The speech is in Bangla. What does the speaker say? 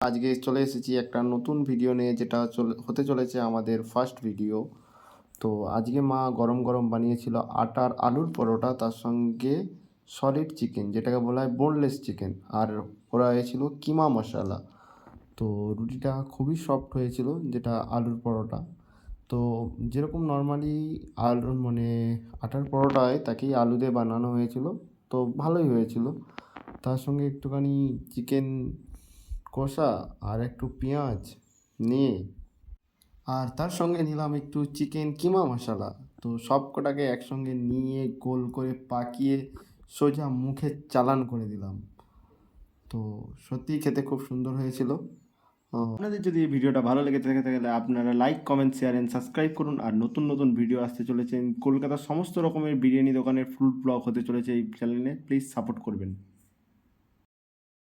আজকে চলে এসেছি একটা নতুন ভিডিও নিয়ে, যেটা হতে চলেছে আমাদের ফার্স্ট ভিডিও। তো আজকে মা গরম গরম বানিয়েছিল আটার আলুর পরোটা, তার সঙ্গে সলিড চিকেন যেটাকে বলা হয় বোনলেস চিকেন, আর ওরা হয়েছিল কিমা মশলা। তো রুটিটা খুবই সফট হয়েছিল, যেটা আলুর পরোটা। তো যেরকম নর্মালি আলুর আটার পরোটা হয় তাকেই আলু দিয়ে বানানো হয়েছিল। তো ভালোই হয়েছিল। তার সঙ্গে একটুখানি চিকেন কষা আর একটু পেঁয়াজ নিয়ে, আর তার সঙ্গে নিলাম একটু চিকেন কিমা মশলা। তো সব কটাকে একসঙ্গে নিয়ে গোল করে পাকিয়ে সোজা মুখে চালান করে দিলাম। তো সত্যিই খেতে খুব সুন্দর হয়েছিল। আপনাদের যদি এই ভিডিওটা ভালো লেগে থাকে তাহলে আপনারা like, comment, share and subscribe করুন। আর নতুন নতুন ভিডিও আসতে চলেছে, কলকাতার সমস্ত রকমের বিরিয়ানি দোকানের ফুড ব্লগ হতে চলেছে এই চ্যানেলে, প্লিজ সাপোর্ট করবেন।